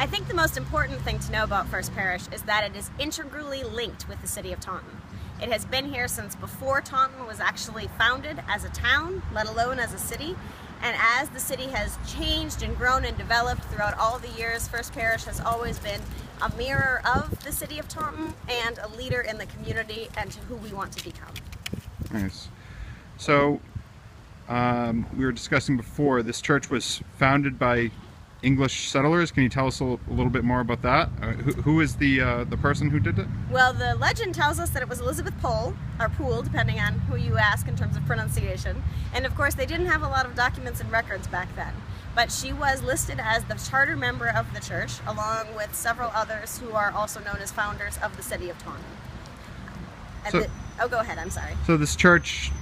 I think the most important thing to know about First Parish is that it is integrally linked with the city of Taunton. It has been here since before Taunton was actually founded as a town, let alone as a city. And as the city has changed and grown and developed throughout all the years, First Parish has always been a mirror of the city of Taunton and a leader in the community and to who we want to become. Nice. So, we were discussing before, this church was founded by English settlers. Can you tell us a little bit more about that? Who is the person who did it? Well, the legend tells us that it was Elizabeth Pole, or Poole, depending on who you ask in terms of pronunciation. And of course, they didn't have a lot of documents and records back then. But she was listed as the charter member of the church, along with several others who are also known as founders of the city of Taunton. And oh, go ahead, I'm sorry. So this church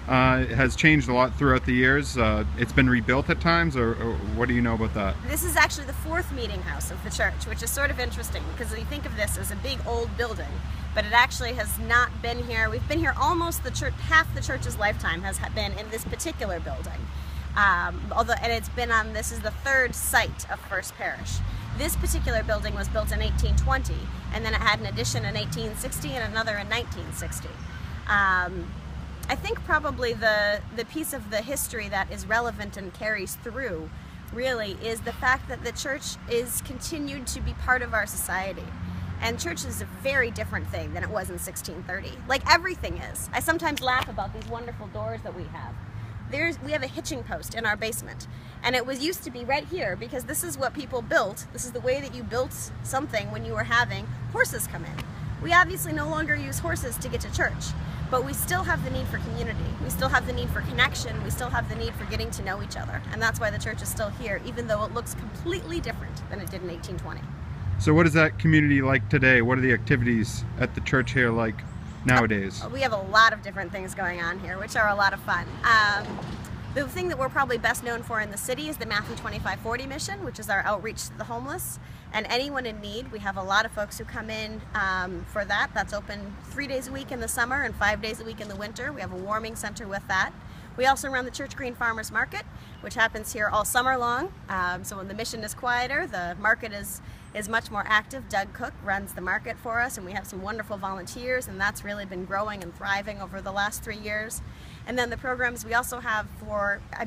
has changed a lot throughout the years. It's been rebuilt at times, or what do you know about that? This is actually the fourth meeting house of the church, which is sort of interesting because you think of this as a big old building, but it actually has not been here. We've been here almost half the church's lifetime has been in this particular building. And it's been on, this is the third site of First Parish. This particular building was built in 1820, and then it had an addition in 1860 and another in 1960. I think probably the piece of the history that is relevant and carries through really is the fact that the church is continued to be part of our society. And church is a very different thing than it was in 1630. Like everything is. I sometimes laugh about these wonderful doors that we have. We have a hitching post in our basement, and it used to be right here because this is what people built. This is the way that you built something when you were having horses come in. We obviously no longer use horses to get to church, but we still have the need for community. We still have the need for connection. We still have the need for getting to know each other, and that's why the church is still here, even though it looks completely different than it did in 1820. So what is that community like today? What are the activities at the church here like nowadays? We have a lot of different things going on here, which are a lot of fun. The thing that we're probably best known for in the city is the Matthew 2540 mission, which is our outreach to the homeless and anyone in need. We have a lot of folks who come in for that. That's open 3 days a week in the summer and 5 days a week in the winter. We have a warming center with that. We also run the Church Green Farmers Market, which happens here all summer long. So when the mission is quieter, the market is much more active. Doug Cook runs the market for us, and we have some wonderful volunteers, and that's really been growing and thriving over the last 3 years. And then the programs we also have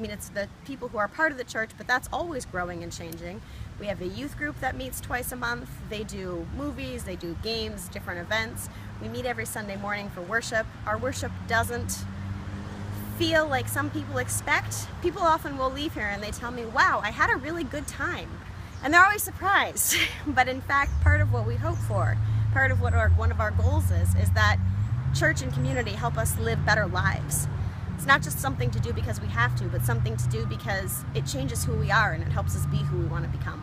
it's the people who are part of the church, but that's always growing and changing. We have a youth group that meets twice a month. They do movies, they do games, different events. We meet every Sunday morning for worship. Our worship doesn't feel like some people expect. People often will leave here and they tell me, wow, I had a really good time. And they're always surprised. But in fact, part of what we hope for, part of what one of our goals is that church and community help us live better lives. It's not just something to do because we have to, but something to do because it changes who we are and it helps us be who we want to become.